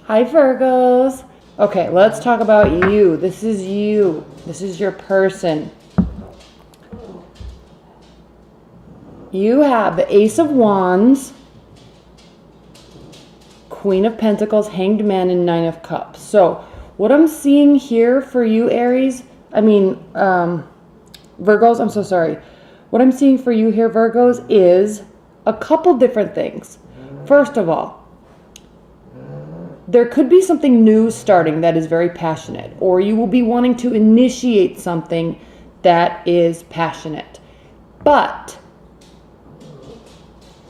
Hi, Virgos. Okay, let's talk about you. This is you. This is your person. You have the Ace of Wands, Queen of Pentacles, Hanged Man, and Nine of Cups. So what I'm seeing here for you, Aries, Virgos, I'm so sorry. What I'm seeing for you here, Virgos, is a couple different things. First of all, there could be something new starting that is very passionate, or you will be wanting to initiate something that is passionate. But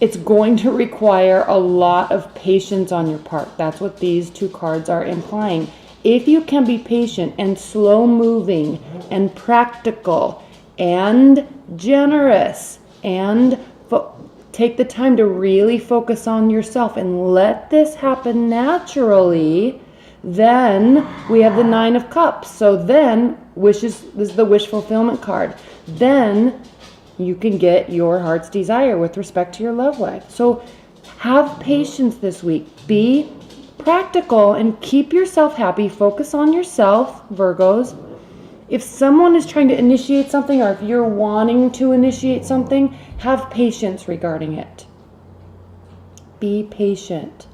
it's going to require a lot of patience on your part. That's what these two cards are implying. If you can be patient and slow moving and practical and generous and take the time to really focus on yourself and let this happen naturally, then we have the Nine of Cups. So then, this is the wish fulfillment card. Then you can get your heart's desire with respect to your love life. So have patience this week. Be practical and keep yourself happy. Focus on yourself, Virgos. If someone is trying to initiate something, or if you're wanting to initiate something, have patience regarding it. Be patient,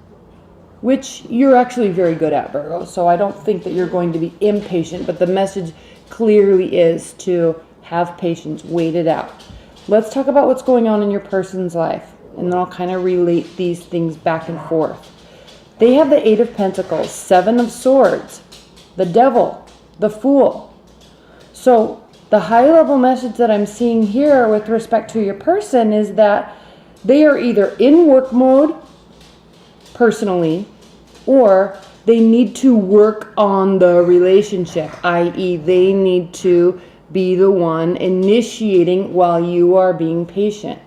which you're actually very good at, Virgo. So I don't think that you're going to be impatient, but the message clearly is to have patience, wait it out. Let's talk about what's going on in your person's life, and then I'll kind of relate these things back and forth. They have the Eight of Pentacles, Seven of Swords, the Devil, the Fool. So the high-level message that I'm seeing here with respect to your person is that they are either in work mode personally, or they need to work on the relationship, i.e. they need to be the one initiating while you are being patient.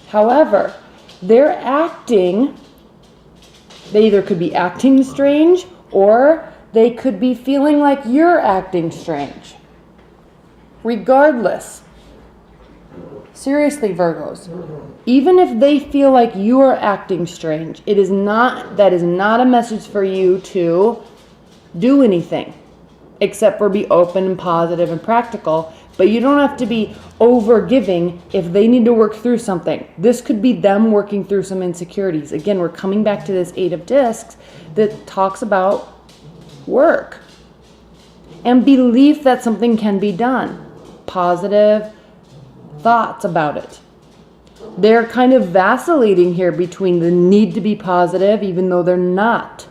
However, they either could be acting strange, or they could be feeling like you're acting strange. Regardless, seriously, Virgos, even if they feel like you are acting strange, that is not a message for you to do anything except for be open and positive and practical. But you don't have to be over giving if they need to work through something. This could be them working through some insecurities. Again, we're coming back to this Eight of Discs that talks about work and belief that something can be done. Positive thoughts about it. They're kind of vacillating here between the need to be positive even though they're not.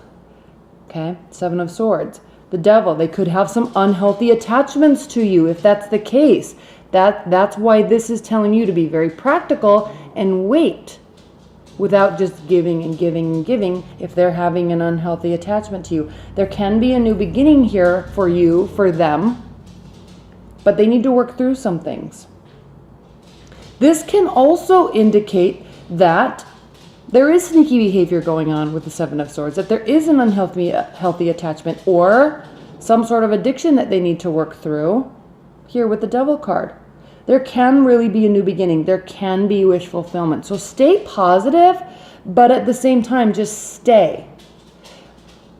Okay, Seven of Swords. The Devil, they could have some unhealthy attachments to you if that's the case. That's why this is telling you to be very practical and wait without just giving and giving and giving if they're having an unhealthy attachment to you. There can be a new beginning here for you, for them, but they need to work through some things. This can also indicate that there is sneaky behavior going on with the Seven of Swords, that there is an unhealthy attachment or some sort of addiction that they need to work through here with the Devil card. There can really be a new beginning. There can be wish fulfillment. So stay positive, but at the same time, just stay.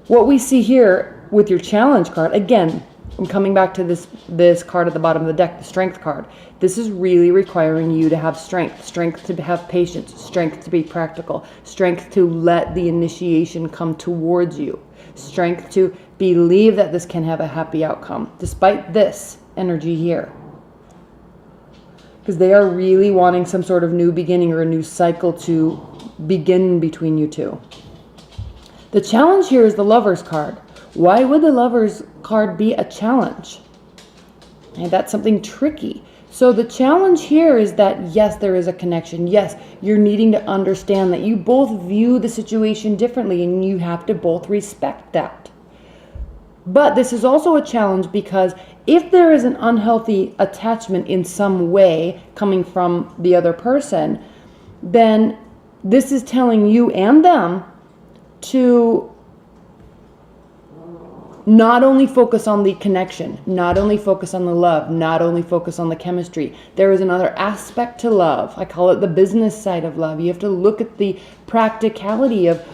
What we see here with your challenge card, again, I'm coming back to this card at the bottom of the deck, the Strength card. This is really requiring you to have strength to have patience, strength to be practical, strength to let the initiation come towards you, strength to believe that this can have a happy outcome, despite this energy here. Because they are really wanting some sort of new beginning or a new cycle to begin between you two. The challenge here is the Lover's card. Why would the Lover's card be a challenge? And that's something tricky. So the challenge here is that, yes, there is a connection. Yes, you're needing to understand that you both view the situation differently and you have to both respect that. But this is also a challenge because if there is an unhealthy attachment in some way coming from the other person, then this is telling you and them to not only focus on the connection, not only focus on the love, not only focus on the chemistry. There is another aspect to love. I call it the business side of love. You have to look at the practicality of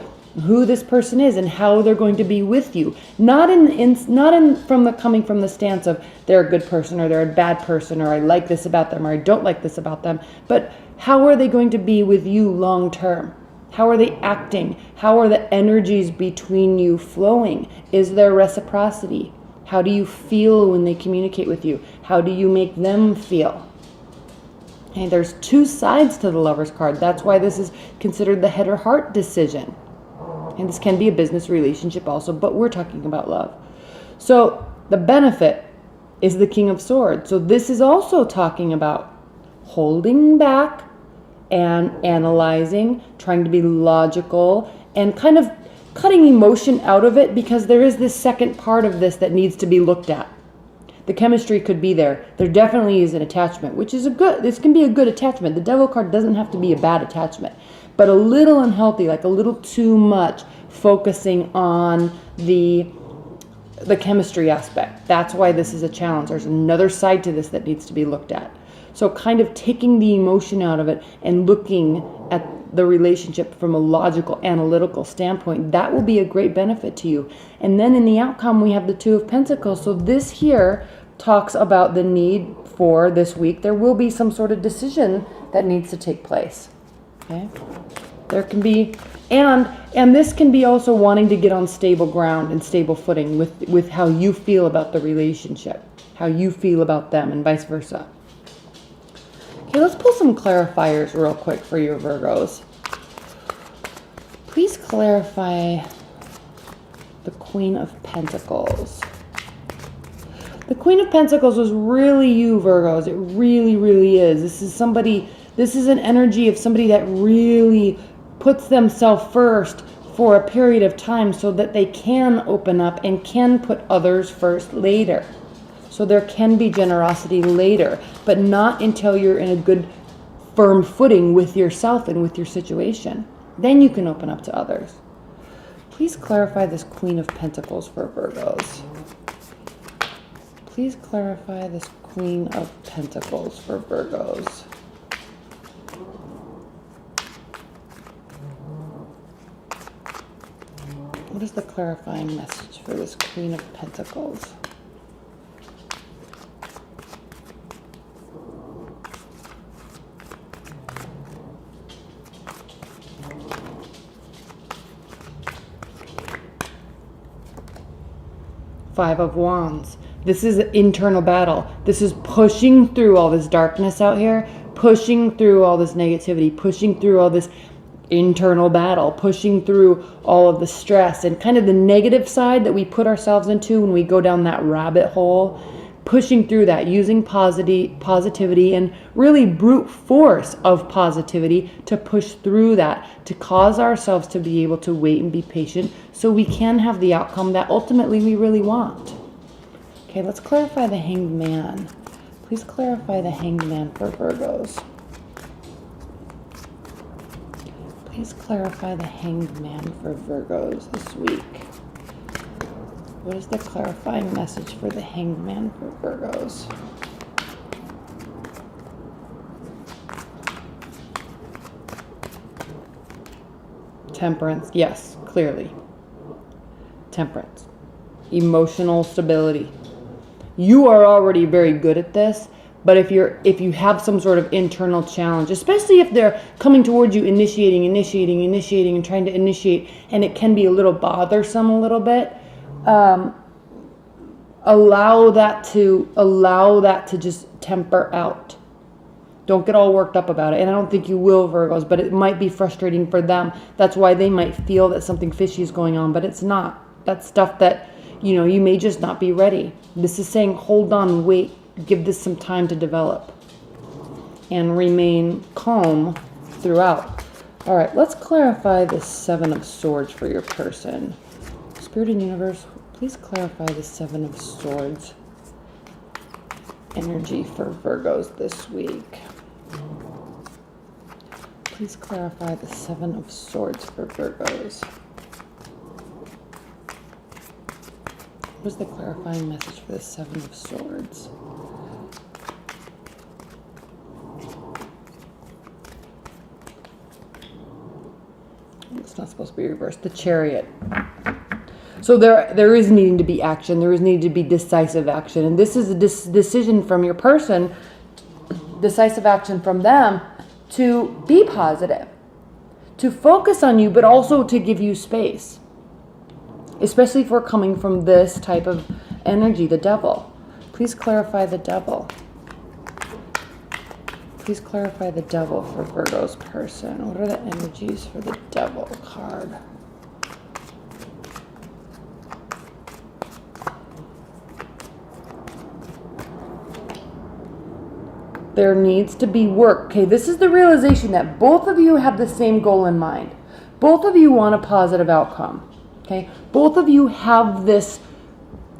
who this person is and how they're going to be with you. Coming from the stance of they're a good person or they're a bad person or I like this about them or I don't like this about them, but how are they going to be with you long term? How are they acting? How are the energies between you flowing? Is there reciprocity? How do you feel when they communicate with you? How do you make them feel? Okay, there's two sides to the Lover's card. That's why this is considered the head or heart decision. And this can be a business relationship also, but we're talking about love. So the benefit is the King of Swords. So this is also talking about holding back and analyzing, trying to be logical, and kind of cutting emotion out of it, because there is this second part of this that needs to be looked at. The chemistry could be there. There definitely is an attachment, which is this can be a good attachment. The Devil card doesn't have to be a bad attachment, but a little unhealthy, like a little too much focusing on the chemistry aspect. That's why this is a challenge. There's another side to this that needs to be looked at. So kind of taking the emotion out of it and looking at the relationship from a logical, analytical standpoint, that will be a great benefit to you. And then in the outcome, we have the Two of Pentacles. So this here talks about the need for this week. There will be some sort of decision that needs to take place. Okay? There can be, and this can be also wanting to get on stable ground and stable footing with how you feel about the relationship, how you feel about them, and vice versa. Okay, let's pull some clarifiers real quick for your Virgos. Please clarify the Queen of Pentacles. The Queen of Pentacles was really you, Virgos. It really, really is. This is an energy of somebody that really puts themselves first for a period of time so that they can open up and can put others first later. So there can be generosity later, but not until you're in a good, firm footing with yourself and with your situation. Then you can open up to others. Please clarify this Queen of Pentacles for Virgos. Please clarify this Queen of Pentacles for Virgos. What is the clarifying message for this Queen of Pentacles? Five of Wands. This is an internal battle. This is pushing through all this darkness out here, pushing through all this negativity, pushing through all this internal battle, pushing through all of the stress and kind of the negative side that we put ourselves into when we go down that rabbit hole, pushing through that, using positivity and really brute force of positivity to push through that, to cause ourselves to be able to wait and be patient so we can have the outcome that ultimately we really want. Okay, let's clarify the Hanged Man. Please clarify the Hanged Man for Virgos. Please clarify the Hanged Man for Virgos this week. What is the clarifying message for the Hanged Man for Virgos? Temperance, yes, clearly. Temperance. Emotional stability. You are already very good at this, but if you have some sort of internal challenge, especially if they're coming towards you, initiating, and trying to initiate, and it can be a little bothersome a little bit, allow that to just temper out. Don't get all worked up about it. And I don't think you will, Virgos, but it might be frustrating for them. That's why they might feel that something fishy is going on, but it's not. That's stuff that, you may just not be ready. This is saying, hold on, wait, give this some time to develop and remain calm throughout. All right, let's clarify the Seven of Swords for your person. Spirit and Universe, please clarify the Seven of Swords energy for Virgos this week. Please clarify the Seven of Swords for Virgos. What is the clarifying message for the Seven of Swords? Let's It's not supposed to be reversed. The Chariot. So there is needing to be action. There is needing to be decisive action. And this is a decision from your person, decisive action from them to be positive, to focus on you, but also to give you space. Especially if we're coming from this type of energy, the Devil. Please clarify the Devil. Please clarify the Devil for Virgo's person. What are the energies for the Devil card? There needs to be work. Okay, this is the realization that both of you have the same goal in mind. Both of you want a positive outcome. Okay, both of you have this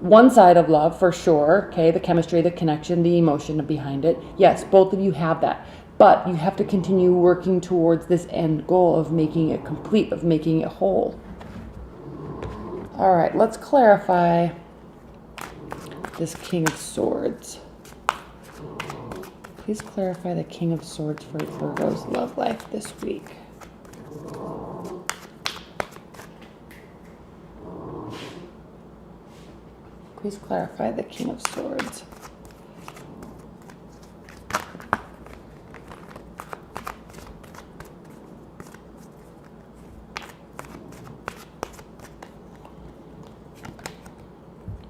one side of love for sure. Okay, the chemistry, the connection, the emotion behind it. Yes, both of you have that. But you have to continue working towards this end goal of making it complete, of making it whole. All right, let's clarify this King of Swords. Please clarify the King of Swords for Virgo's love life this week. Please clarify the King of Swords.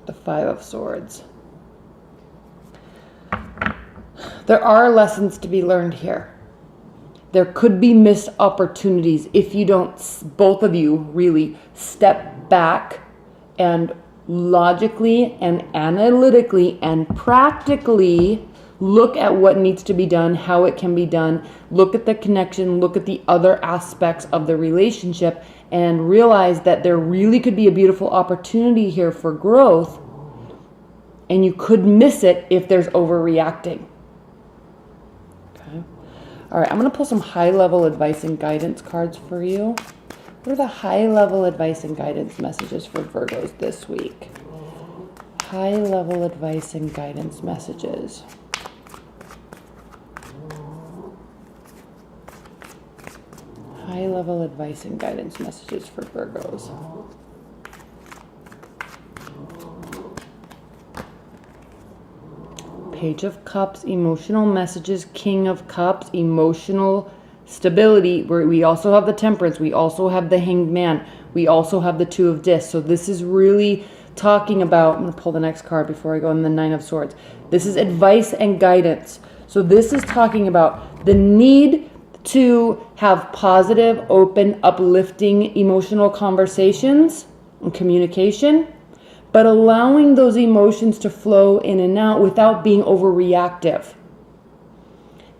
The Five of Swords. There are lessons to be learned here. There could be missed opportunities if you don't, both of you, really step back and logically and analytically and practically look at what needs to be done, how it can be done, look at the connection, look at the other aspects of the relationship, and realize that there really could be a beautiful opportunity here for growth, and you could miss it if there's overreacting. All right, I'm going to pull some high-level advice and guidance cards for you. What are the high-level advice and guidance messages for Virgos this week? High-level advice and guidance messages. High-level advice and guidance messages for Virgos. Page of Cups, emotional messages, King of Cups, emotional stability. We also have the Temperance. We also have the Hanged Man. We also have the Two of Discs. So this is really talking about, I'm going to pull the next card before I go in the Nine of Swords. This is advice and guidance. So this is talking about the need to have positive, open, uplifting, emotional conversations and communication, but allowing those emotions to flow in and out without being overreactive.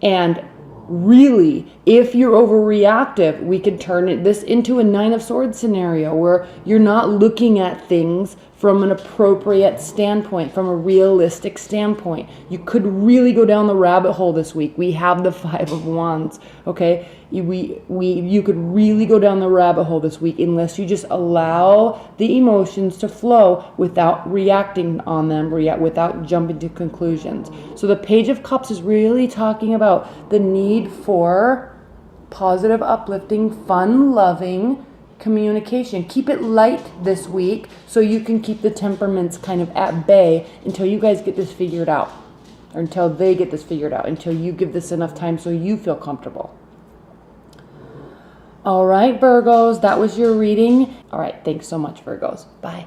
And really, if you're overreactive, we could turn this into a Nine of Swords scenario where you're not looking at things from an appropriate standpoint, from a realistic standpoint. You could really go down the rabbit hole this week. We have the Five of Wands, okay? You could really go down the rabbit hole this week unless you just allow the emotions to flow without reacting on them, without jumping to conclusions. So the Page of Cups is really talking about the need for positive, uplifting, fun, loving communication. Keep it light this week so you can keep the temperaments kind of at bay until you guys get this figured out, or until they get this figured out, until you give this enough time so you feel comfortable. All right, Virgos, that was your reading. All right, thanks so much, Virgos. Bye.